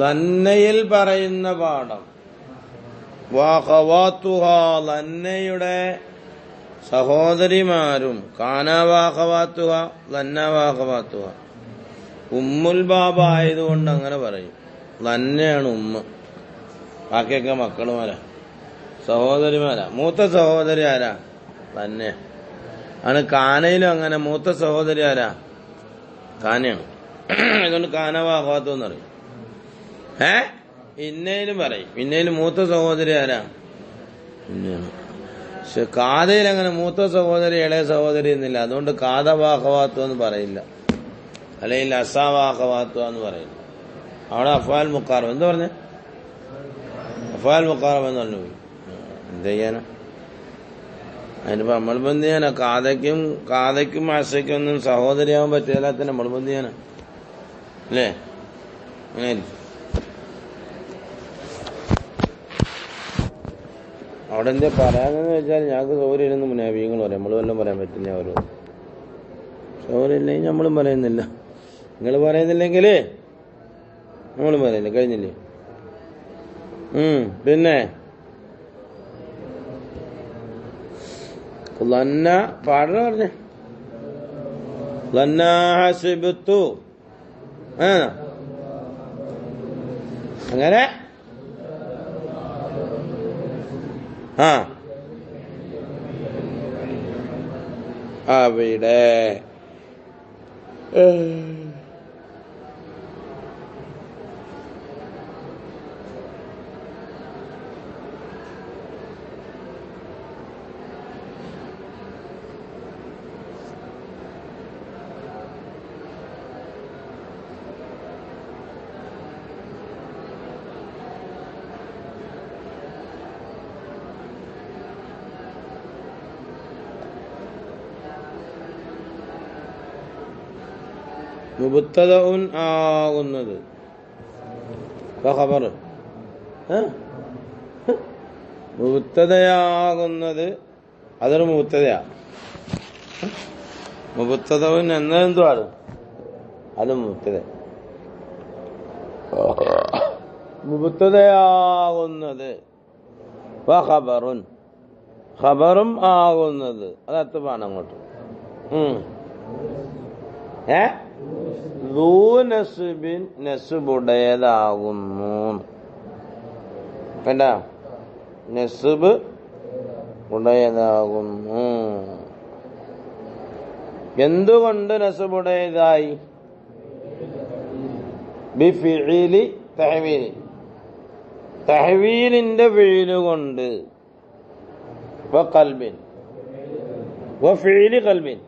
ലന്നയിൽ പറയുന്ന പാഠം വാഖവാത്തുഹ ലന്നയുടെ സഹോദരിമാരും കാനാവാഖവാത്തുഹ ലന്നവാഖവാത്തുഹ ഉമ്മുൽ ബാബ ആയതുകൊണ്ട് അങ്ങനെ പറയും. ലന്നയാണ് ഉമ്മ, ബാക്കിയൊക്കെ മക്കളുമാരാ, സഹോദരിമാരാ. മൂത്ത സഹോദരി ആരാ? ലന്ന ആണ്. കാനയിലും അങ്ങനെ മൂത്ത സഹോദരി ആരാ? കാനയാണ്. അതുകൊണ്ട് കാനവാഖവാത്തു എന്ന് പറയും. ഇന്നയിലും പറയും. ഇന്നയിലും മൂത്ത സഹോദരി ആരാ? ഇന്നയാണ്. പക്ഷെ കാതയിൽ അങ്ങനെ മൂത്ത സഹോദരി ഇളയ സഹോദരി എന്നില്ല. അതുകൊണ്ട് കാതവാഖവാത്തു എന്ന് പറയില്ല, അല്ലെങ്കിൽ അസാവാഖവാത്തു എന്ന് പറയില്ല. അവിടെ അഫ്ആൽ മുഖാറബ് എന്താ പറഞ്ഞ? അഫ്ആൽ മുഖാറബ് എന്ന് പറഞ്ഞു പോയി. എന്ത് ചെയ്യാനാ? അതിനിപ്പോ നമ്മളിപ്പോ എന്ത് ചെയ്യാനാ? കാതയ്ക്കും ആശയ്ക്കും ഒന്നും സഹോദരിയാവാൻ പറ്റില്ലാത്ത നമ്മളിപ്പോ എന്ത് ചെയ്യാനാ? അല്ലേ? അങ്ങനെ അവിടെ എന്താ പറയാനെന്ന് വെച്ചാൽ ഞങ്ങൾക്ക് സൗകര്യം ഇരുന്ന് മുനാഫിങ്ങൾ പറയാം. നമ്മൾ വല്ലതും പറയാൻ പറ്റില്ല. അവരോ സൗകര്യം ഇല്ലെങ്കിൽ നമ്മളും പറയുന്നില്ല. നിങ്ങൾ പറയുന്നില്ലെങ്കിൽ നമ്മളും പറയുന്നില്ല. കഴിഞ്ഞില്ലേ? പിന്നെ ലന്ന പാടണ പറഞ്ഞ ലന്ന ഹസിബ്തു അങ്ങനെ അവിടെ മുബ്തദഉൻ ആകുന്നത് ഖബർ മുബ്തദയാകുന്നത് അതൊരു മുബ്തദയാ. മുബ്തദഉൻ എന്നതെന്തുവാണ്? അത് മുബ്തദ. മുബ്തദയാകുന്നത് ഖബറുൻ ഖബറും ആകുന്നത് അത് അർത്ഥമാണ് അങ്ങോട്ട്. നസ്ബിൻ നസ്ബുടേതാകുന്നു. കണ്ട, നസ്ബ് ഉടയതാകുന്നു. എന്തുകൊണ്ട് നസ്ബുടേതായി? ബിഫിഇലി തഹ്വീൽ, തഹ്വീലിന്റെ ഫിഇല് കൊണ്ട്. വഖൽബിൻ വഫിഇലി ഖൽബിൻ,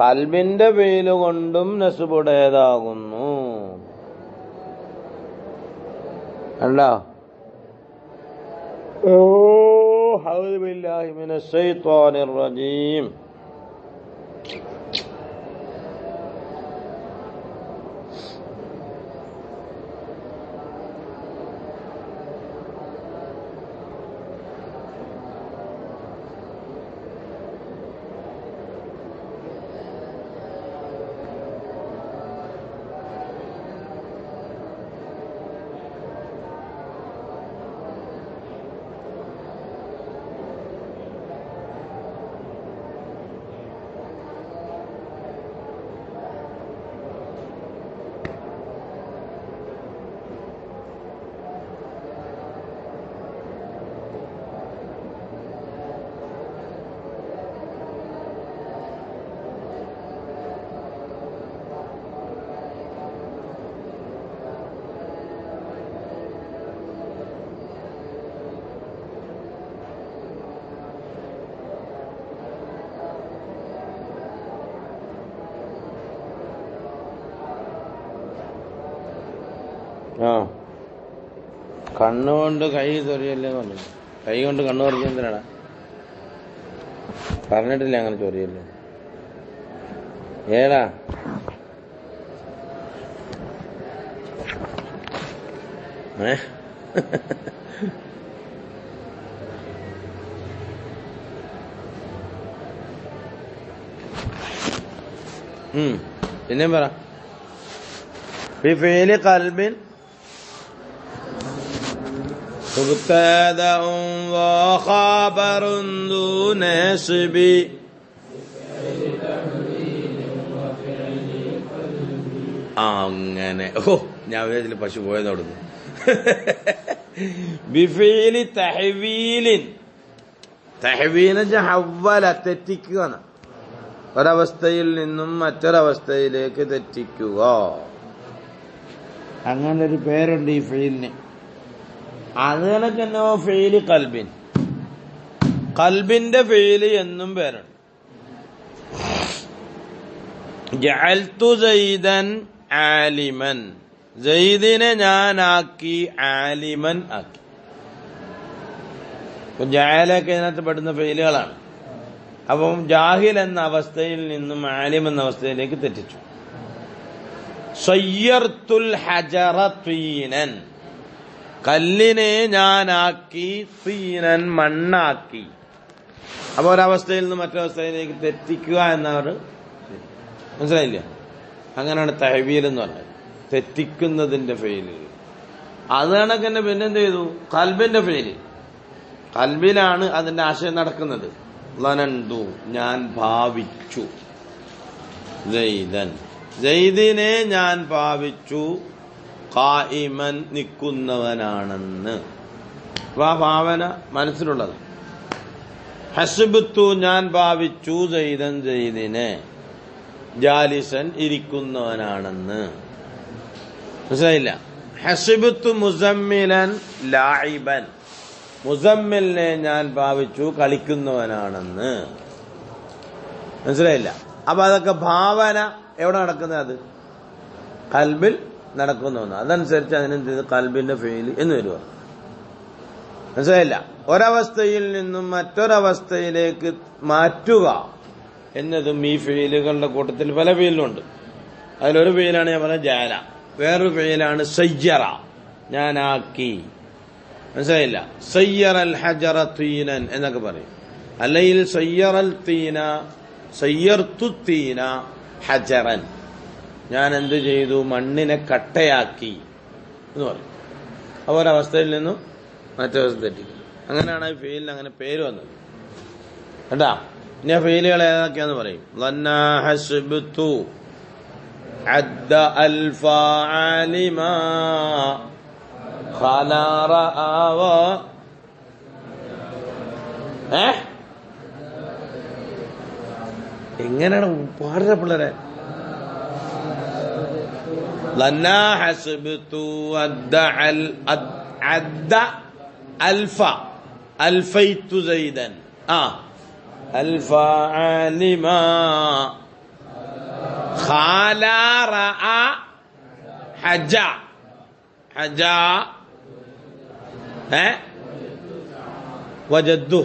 ഖൽബിന്റെ ഫിഇല് കൊണ്ടും നസ്ബുടേതാകുന്നു. അല്ലാ അഊദു ബില്ലാഹി മിനശ് ശൈത്വാനിർ റജീം. കണ്ണുകൊണ്ട് കൈ ചൊറിയല്ലേ പറഞ്ഞു. കൈ കൊണ്ട് കണ്ണു പറിക്കാൻ എന്തിനാടാ? പറഞ്ഞിട്ടില്ല അങ്ങനെ ചൊറിയല്ലേ. ഏടാ പിന്നെയും പറ. ബിഫീലി ഖൽബിൻ മുബ്തദഉൻ വഖബറുൻ ദൂ നസ്ബി അങ്ങനെ. ഞാൻ ഇതിൽ പശു പോയത് അവിടുന്ന്. ബിഫീലി തഹ്വീലിൻ, തഹ്വീല ഹവ്വല തെറ്റിക്കുക, ഒരവസ്ഥയിൽ നിന്നും മറ്റൊരവസ്ഥയിലേക്ക് തെറ്റിക്കുക. അങ്ങനെ ഒരു പേരുണ്ട് ഈ ഫീലിന്. അതുപോലെ തന്നെ ഫീല് ഖൽബിൻ, ഖൽബിന്റെ ഫീല് എന്നും പേരുണ്ട്. ജഅൽതു സൈദൻ ആലിമൻ, സൈദിനെ ഞാനാക്കി ആലിമൻ ആക്കി. ജഅലൊക്കെ ഇതിനകത്ത് പെടുന്ന ഫീലുകളാണ്. അപ്പം ജാഹിൽ എന്ന അവസ്ഥയിൽ നിന്നും ആലിം എന്ന അവസ്ഥയിലേക്ക് തെറ്റിച്ചു. സയ്യർത്തുൽ ഹജറ തീനൻ, കല്ലിനെ ഞാനാക്കി തീനൻ മണ്ണാക്കി. അപ്പൊ ഒരവസ്ഥയിൽ നിന്ന് മറ്റൊരവസ്ഥയിലേക്ക് തെറ്റിക്കുക എന്നവർ മനസ്സിലായില്ല. അങ്ങനെയാണ് തഹ്വീൽ എന്ന് പറഞ്ഞത്, തെറ്റിക്കുന്നതിന്റെ ഫെയില്. അത് കണക്ക് തന്നെ പിന്നെന്ത് ചെയ്തു? ഖൽബിന്റെ ഫെയില്. ഖൽബിലാണ് അതിന്റെ ആശയം നടക്കുന്നത്. ലനന്തു, ഞാൻ ഭാവിച്ചു. സൈദൻ, സൈദിനെ ഞാൻ ഭാവിച്ചു. ഖായിമൻ, നിൽക്കുന്നവനാണെന്ന്. ആ ഭാവന മനസ്സിലുള്ളത്. ഹസ്ബത്തു, ഞാൻ ഭാവിച്ചു. സൈദൻ, സൈദിനെ. ജാലിസൻ, ഇരിക്കുന്നവനാണെന്ന്. മനസ്സിലായില്ല. ഹസ്ബത്തു മുസമ്മിലൻ ലാഇബൻ, മുസമ്മിലിനെ ഞാൻ ഭാവിച്ചു കളിക്കുന്നവനാണെന്ന്. മനസ്സിലായില്ല. അപ്പൊ അതൊക്കെ ഭാവന എവിടെ നടക്കുന്നത്? അത് ഖൽബിൽ നടക്കുന്ന. അതനുസരിച്ച് അതിനെന്ത് ഖൽബിന്റെ ഫെയില് എന്ന് വരുക. മനസ്സിലായില്ല. ഒരവസ്ഥയിൽ നിന്നും മറ്റൊരവസ്ഥയിലേക്ക് മാറ്റുക എന്നതും ഈ ഫെയിലുകളുടെ കൂട്ടത്തിൽ പല ഫെയിലുണ്ട്. അതിലൊരു ഫെയിലാണ് ഞാൻ പറഞ്ഞ ജഅല, വേറൊരു ഫെയിലാണ് സയ്യറ, ഞാനാക്കി. മനസ്സിലായില്ല. സയ്യറൽ ഹജറ തീനൻ എന്നൊക്കെ പറയും. അല്ലെങ്കിൽ സയ്യറൽ തീന, സയ്യർത്തു തീന ഹജറൻ, ഞാൻ എന്ത് ചെയ്തു? മണ്ണിനെ കട്ടയാക്കി എന്ന് പറയും. അപ്പോൾ ഒരവസ്ഥയിൽ നിന്നും മറ്റൊരവസ്ഥ തെറ്റിക്കും. അങ്ങനെയാണ് ഈ ഫെയിലിന് അങ്ങനെ പേര് വന്നത്. കേട്ടാ. ഇനി ഫെയിലുകൾ ഏതൊക്കെയാന്ന് പറയും. ലന്നാ ഹസ്ബത്തു അദ്ദ അൽഫ ആലിമാ ഖലാറ ആവ. എങ്ങനെയാണ് പാടുന്ന പിള്ളേരെ? ലന്നാ ഹസ്ബത്തു അദ്ദ അൽഫ, അൽഫൈത്തു സൈദൻ. അൽഫ ആലിമാ ഖലാറ ഹജ, ഹജ വജദ്ദു,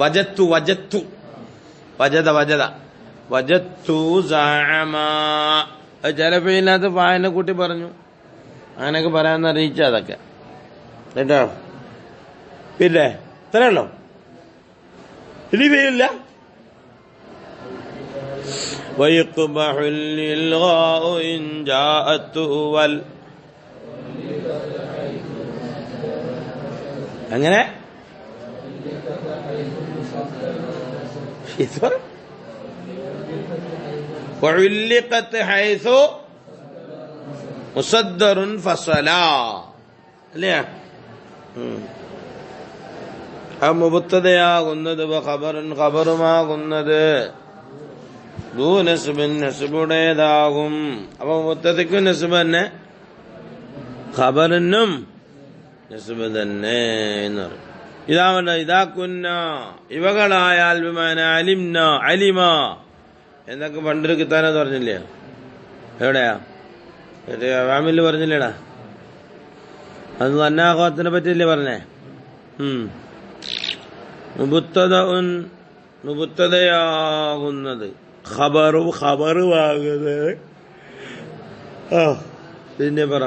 വജത്തു, വജത്തു, വജദ, വജദ, വജത്തു സഅമ. ചില പേരിനകത്ത് ഫായിലിനെ കൂട്ടി പറഞ്ഞു. അങ്ങനെയൊക്കെ പറയാമെന്ന് അറിയിച്ച അതൊക്കെ കേട്ടോ. പിന്നെ ഇത്രയല്ലോ, ഇനി പേരില്ല. അങ്ങനെ മുസദ്ദറുൻ ഫസലാ അല്ലേ? മുബത്തദയാകുന്നത് ഖബറുൻ, ഖബറുമാകുന്നത് ദൂ നസ്ബിൻ, നസ്ബുടേതാകും. അപ്പൊ മുബത്തദയ്ക്കും നസ്ബ് തന്നെ, ഖബറിനും നസ്ബ് തന്നെ എന്ന് പറയും. ഇതാക്കുന്ന ഇവകളായാൽ ബിമാന അലിംന, അലിമ എന്നൊക്കെ പണ്ടൊരു കിത്താനെന്ന് പറഞ്ഞില്ലേ? എവിടെയാ ഫാമിലി പറഞ്ഞില്ലേടാ? അത് അന്നാഹത്തിനെ പറ്റിയല്ലേ പറഞ്ഞേ? മുബത്തദയാകുന്നത്, ഖബറുമാകുന്നത്. പിന്നെ പറ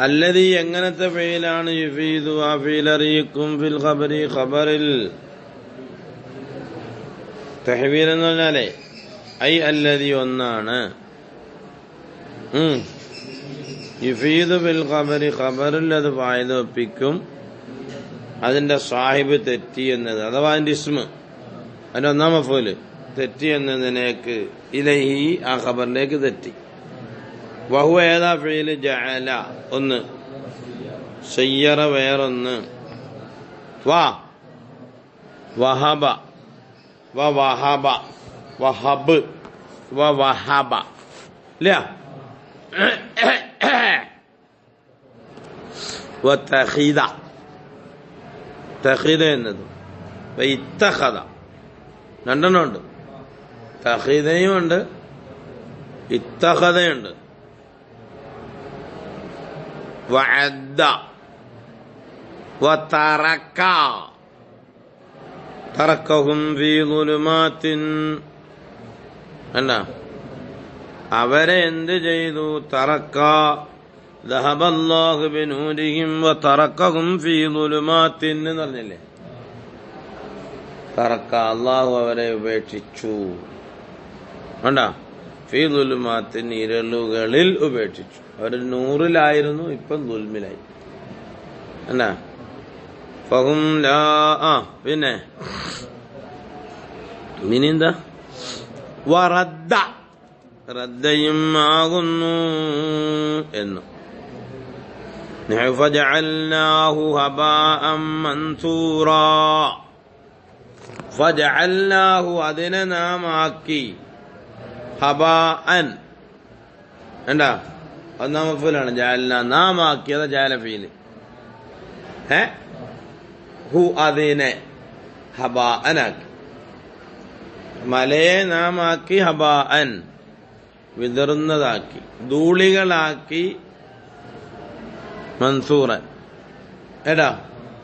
അല്ലദീ, എങ്ങനത്തെ ഫീലാണ്? യുഫീദു, ആ ഫീൽ അറിയിക്കും. ഫിൽ ഖബരി, ഖബറിൽ. തഹ്വീൽ എന്ന് പറഞ്ഞാലേ ഐ അല്ലദീ ഒന്നാണ്. യുഫീദു ബിൽ ഖബരി, ഖബറിൽ അത് ഫായിദ ഒപ്പിക്കും. അതിന്റെ സാഹിബ് തെറ്റി എന്നത്, അഥവാ അതിന്റെ ഇസ്മ്, അതിന്റെ ഒന്നാം മഫൂല് തെറ്റി എന്നതിനേക്ക് ഇലൈഹി, ആ ഖബറിലേക്ക് തെറ്റി. വഹുവ ഏതാ ഫീല്? ജഅല ഒന്ന്, സയ്യറ വേറൊന്ന്, വഹബ, വഹബ, വഹബ്, വഹബ ഇല്ല. വതഖീദ, തഖീദ എന്നത്, ഇത്തഖദ, രണ്ടെണ്ണം ഉണ്ട്. തഖീദയും ഉണ്ട്, ഇത്തഖദയുണ്ട്. വഅദ്ദ, വതറക, തറക്കഹും ഫീ ളുലുമാത്തിൻ, എന്നാ അവരെ എന്ത് ചെയ്തു? തറക്ക, ദഹബല്ലാഹു ബിനൂരിഹിം വതറക്കഹും ഫീ ളുലുമാത്തിൻ എന്ന് പറഞ്ഞില്ലേ? തറക്ക, അള്ളാഹു അവരെ ഉപേക്ഷിച്ചു. കണ്ടാ? ഫീ ളുലുമാത്തിൻ, ഇരുളുകളിൽ ഉപേക്ഷിച്ചു. അവർ നൂറിലായിരുന്നു, ഇപ്പം ദുൽമിലായി. എന്നാ ഫഹും ലാ, പിന്നെ മിനിന്താ? വറദ്ദ, റദ്ദയും ആകുന്നു എന്നു. ഫജഅൽനാഹു ഹബാഅൻ മൻസൂറാ, ഫജഅൽനാഹു, അതിനെ നാം ആക്കി, ഹബാഅൻ, എന്താ ഒന്നാം മഫൂലാണ്. ജഅൽനാ, നാം ആക്കിയത് ജഅല ഫീല്. ഹു, അതിനെ ഹബാഅനാക്കി, മലയെ നാം ആക്കി, ഹബാഅൻ, വിതറുന്നതാക്കി, ധൂളികളാക്കി, മൻസൂറൻ, എടാ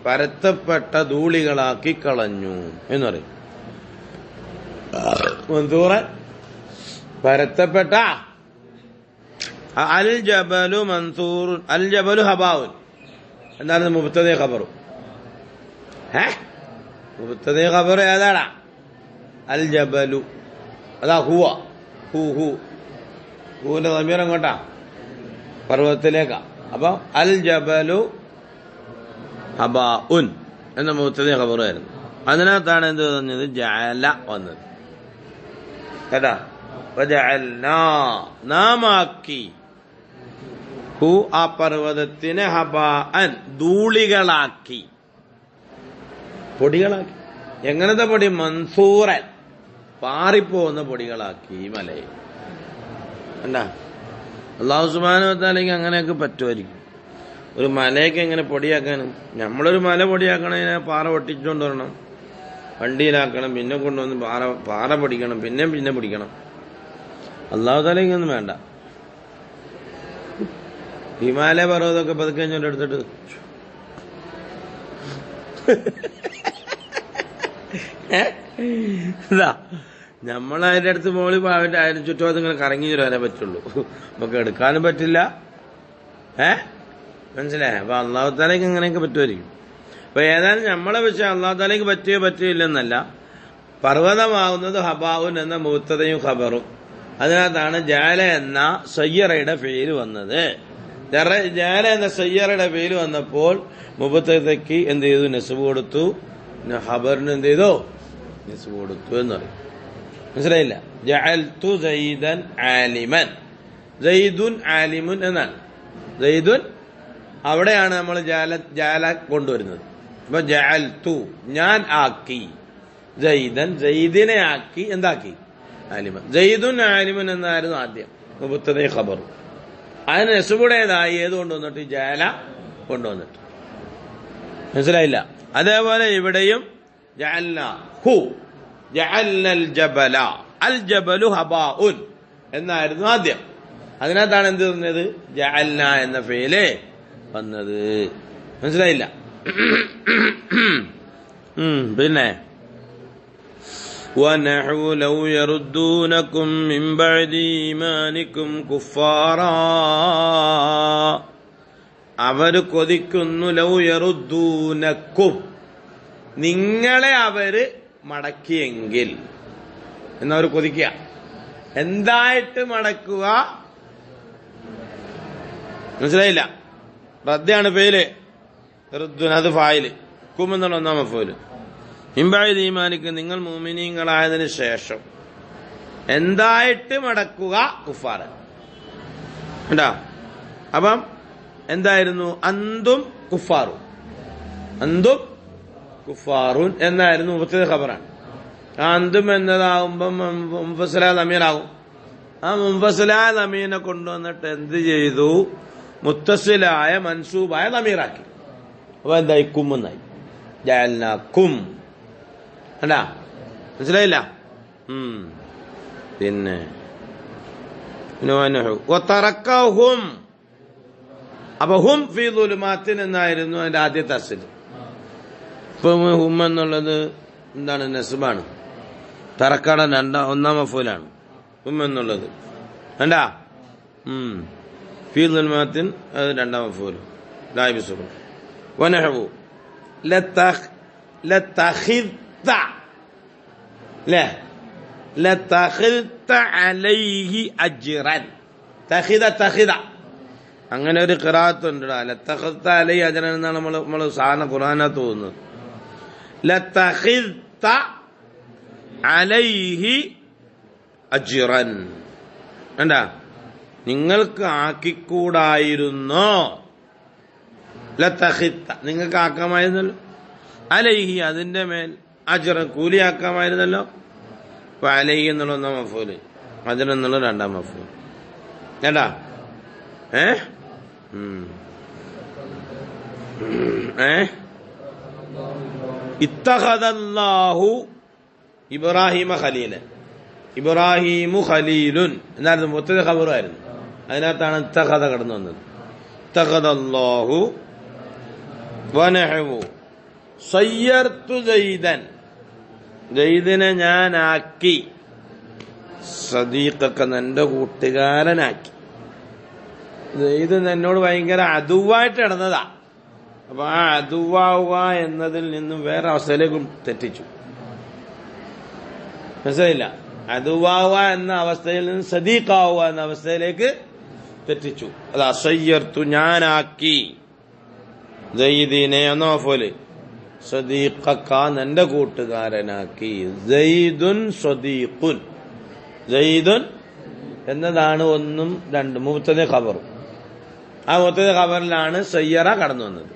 പരത്തപ്പെട്ട ധൂളികളാക്കി കളഞ്ഞു എന്ന് പറയും. മൻസൂറൻ, പരത്തപ്പെട്ട. അൽ ജബലു മൻസൂർ, അൽ ജബലു ഹബാഉൻ, എന്താണ് മുബ്തദ ഖബറു? മുബ്തദ ഖബർ ഏതാടാ? അൽ ജബലു, അതാ ഹുവ, ഹൂവിന്റെ സമീരം കൊണ്ടാ പർവ്വതത്തിലേക്കാ. അപ്പൊ അൽ ജബലു ഹബാഉൻ എന്ന മുബ്തദ ഖബറായിരുന്നു. അതിനകത്താണ് എന്ത് പറഞ്ഞത്? ജഅല വന്നത്. കേട്ടാ? വജഅൽനാ, നാമാക്കി, ഹു, ആ പർവ്വതത്തിനെ, ഹബാഅൻ, ധൂളികളാക്കി, പൊടികളാക്കി. എങ്ങനത്തെ പൊടി? മൻസൂറൻ, പാറിപ്പോകുന്ന പൊടികളാക്കി മലയെ. എന്താ അല്ലാഹു സുബ്ഹാനഹു വ തആലയ്ക്ക് അങ്ങനെയൊക്കെ പറ്റുമായിരിക്കും. ഒരു മലയൊക്കെ എങ്ങനെ പൊടിയാക്കാനും? നമ്മളൊരു മല പൊടിയാക്കണതിനെ പാറ പൊട്ടിച്ചുകൊണ്ട് വരണം, വണ്ടിയിലാക്കണം, പിന്നെ കൊണ്ടുവന്ന് പാറ പൊടിക്കണം, പിന്നെ പൊടിക്കണം. അല്ലാഹു തആലയ്ക്കൊന്നും വേണ്ട. ഹിമാലയ പർവ്വതമൊക്കെ പതുക്കെ കഴിഞ്ഞോണ്ട് എടുത്തിട്ട് ഇതാ നമ്മളതിന്റെ അടുത്ത് മോളി പോയിട്ട് അതിന് ചുറ്റുപാട് ഇങ്ങനെ കറങ്ങി വരാനേ പറ്റുള്ളൂ, നമുക്ക് എടുക്കാനും പറ്റില്ല. മനസ്സിലായ? അപ്പൊ അള്ളാഹു താലയ്ക്ക് ഇങ്ങനെയൊക്കെ പറ്റുമായിരിക്കും. അപ്പൊ ഏതായാലും നമ്മളെ വിഷയം അള്ളാഹു താലയ്ക്ക് പറ്റിയില്ലെന്നല്ല, പർവ്വതമാകുന്നത് ഹബാഉൻ എന്ന മുബ്തദയും ഖബറും. അതിനകത്താണ് ജഅല എന്ന സയ്യറയുടെ പേര് വന്നത്. ജഅല എന്ന സയ്യറയുടെ പേര് വന്നപ്പോൾ മുബ്തദയ്ക്ക് എന്ത് ചെയ്തു? നസ്ബ് കൊടുത്തു. ഖബറിന് എന്ത് ചെയ്തു? നസ്ബ് കൊടുത്തു എന്ന് പറയും. മനസ്സിലായില്ല? ജഅൽതു സയ്യിദൻ ആലിമൻ, സയ്യിദുൻ ആലിമുൻ എന്നാണ്. സയ്യിദുൻ അവിടെയാണ് നമ്മൾ ജഅല കൊണ്ടുവരുന്നത്. അപ്പൊ ജഅൽതു, ഞാൻ ആക്കി, സയ്യിദൻ, സയ്യിദിനെ ആക്കി, എന്താക്കി? ആലിമൻ. സയ്യിദുൻ ആലിമുൻ എന്നായിരുന്നു ആദ്യം മുബ്തദ ഖബർ. അതിന് നസ്ബുടേതായി ഏത് കൊണ്ടുവന്നിട്ട്? ജഅല കൊണ്ടുവന്നിട്ട്. മനസ്സിലായില്ല? അതേപോലെ ഇവിടെയും ജഅൽനാഹു, ജഅൽനൽ ജബല, അൽ ജബലു ഹബാഉൻ എന്നായിരുന്നു ആദ്യം. അതിനകത്താണ് എന്ത് പറഞ്ഞത്? ജഅൽന എന്ന ഫേല് വന്നത്. മനസ്സിലായില്ല? പിന്നെ وَنَحْوُ لَوْ يَرُدُّونَكُمْ مِنْ بَعْدِ إِيمَانِكُمْ كُفَّارًا, അവര് കൊതിക്കുന്നു, ലൗ യറുദ്ദൂനക്കും, നിങ്ങളെ അവര് മടക്കിയെങ്കിൽ എന്നവർ കൊതിക്കുക. എന്തായിട്ട് മടക്കുക? മനസ്സിലായില്ല? റദ്ദാണ് ഫെയില്, റുദ്ദുൻ അത് ഫായില്, കും എന്നുള്ള ഒന്നാം മഫൂല്. മിൻബഅദി ഈമാനിക്കും നിങ്ങൾ മുഅ്മിനീങ്ങളായതിനു ശേഷം എന്തായിട്ട് മടക്കുക? കുഫാർ. കണ്ടാ? അപ്പം എന്തായിരുന്നു? അന്തും കുഫാറുൻ, അന്തും കുഫാറുൻ എന്നായിരുന്നു മുബത്തദ ഖബറാണ്. ആ അന്തും എന്നതാകുമ്പം മുൻഫസിലായ ദമീറാകും. ആ മുൻഫസിലായ ദമീറിനെ കൊണ്ടുവന്നിട്ട് എന്ത് ചെയ്തു? മുത്തസിലായ മൻസൂബായ ദമീറാക്കി. അപ്പൊ എന്തായി? കും എന്നായി. ജഅൽനാകും. അല്ലാ മനസ്സിലായില്ല? പിന്നെ വതറക്കഹും. അപ്പൊ ഹും ഫീ ദുലുമാത്തിൻ എന്നായിരുന്നു അതിന്റെ ആദ്യത്തെ അസ്ൽ. ഇപ്പൊ ഹും എന്നുള്ളത് എന്താണ്? നസ്ബാണ്. തറക്കട ഒന്നാം മഫൂലാണ് ഹും എന്നുള്ളത്. കണ്ടാ? ഫീ ദുലുമാത്തിൻ അത് രണ്ടാം മഫൂല്. ലായിബ് സുബ്ഹാൻ വനഹു ലതഖിദ്ത ലതഖിദ്ത അലൈഹി അജ്റൻ. തഖിദ അങ്ങനെ ഒരു ഖിറാഅത്ത് ഉണ്ട്. ലതഖിദ്ത അലൈഹി അജ്റൻ എന്നാണ് നമ്മൾ സാധാരണ ഖുർആനകത്ത് തോന്നുന്നത്. ലതഖിദ്ത അലൈഹി അജ്റൻ. കണ്ടാ? നിങ്ങൾക്ക് ആക്കിക്കൂടായിരുന്നോ? ലതഖിദ്ത നിങ്ങൾക്ക് ആക്കാമായിരുന്നല്ലോ. അലൈഹി അതിന്റെ മേൽ അജ്റൻ കൂലിയാക്കാമായിരുന്നല്ലോ. അപ്പൊ അലൈഹി എന്നുള്ള ഒന്നാം മഫൂല്, അജ്റൻ എന്നുള്ള രണ്ടാം മഫൂല്. കേട്ടാ? ഇത്തഖദല്ലാഹു ഇബ്രാഹിമ ഖലീലൻ. ഇബ്രാഹിമു ഖലീലുൻ എന്നായിരുന്നു മുത്തദ ഖബറായിരുന്നു. അതിനകത്താണ് ഇത്തഖദ കടന്നു വന്നത്. ഇത്തഖദല്ലാഹു വനഹു സയ്യർതു സയ്യിദൻ. സയ്യിദിനെ ഞാനാക്കി. സദീഖക എന്റെ കൂട്ടുകാരനാക്കി. സയ്യിദ് എന്നോട് ഭയങ്കര അദുവായിട്ട് ഇടന്നതാ. അപ്പൊ ആ അദുവാവുക എന്നതിൽ നിന്നും വേറെ അവസ്ഥയിലേക്ക് തെറ്റിച്ചു. മനസ്സിലായില്ല? അദുവാവുക എന്ന അവസ്ഥയിൽ നിന്ന് സദീഖാവുക എന്ന അവസ്ഥയിലേക്ക് തെറ്റിച്ചു. അത് അസയ്യർത്തു ഞാനാക്കി. സയ്യിദിനെ ഒന്നാ പോലെ സദീഖക എന്റെ കൂട്ടുകാരനാക്കി. സയ്യിദുൻ സദീഖുൻ. സയ്യിദുൻ എന്നതാണ് ഒന്നും രണ്ടും മുബ്തദ ഖബറും. ആ മുബ്തദ ഖബറിലാണ് സയ്യറ കടന്നു വന്നത്.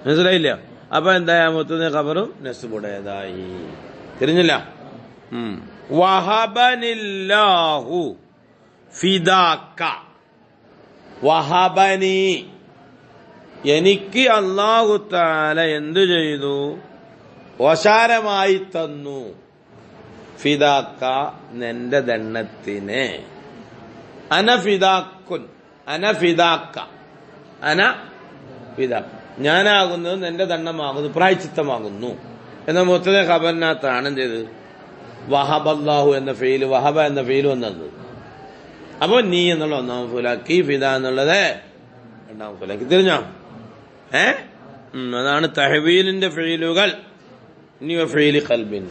മനസ്സിലായില്ല? അപ്പൊ എന്തായി? ആ മുബ്തദ ഖബറും നസ്ബുടേതായി. തിരിഞ്ഞില്ല? വഹബനില്ലാഹു ഫിദാക. വഹബനി എനിക്ക് അല്ലാഹു തആല എന്തു ചെയ്തു? ഓശാരമായി തന്നു. ഫിദാക്ക നിന്റെ ദണ്ണത്തിനെ. അനഫിദാക്കുൻ അനഫിദാക്ക അനഫിദാക്ക ഞാനാകുന്നത് നിന്റെ ദണ്ണമാകുന്നു, പ്രായച്ചിത്തമാകുന്നു എന്ന മുബ്തദ ഖബറിനകത്താണ് എന്ത് ചെയ്ത്? വഹബല്ലാഹു എന്ന ഫെയില്, വഹബ എന്ന ഫെയില് വന്നത്. അപ്പൊ നീ എന്നുള്ള ഒന്നാം ഫൂലാക്കി, ഫിദ എന്നുള്ളത് രണ്ടാം ഫൂലാക്കി. തിരിഞ്ഞോ? അതാണ് തഹ്വീലിന്റെ ഫെയിലുകൾ. ഇനി ഫെയില് ഖൽബിൻ.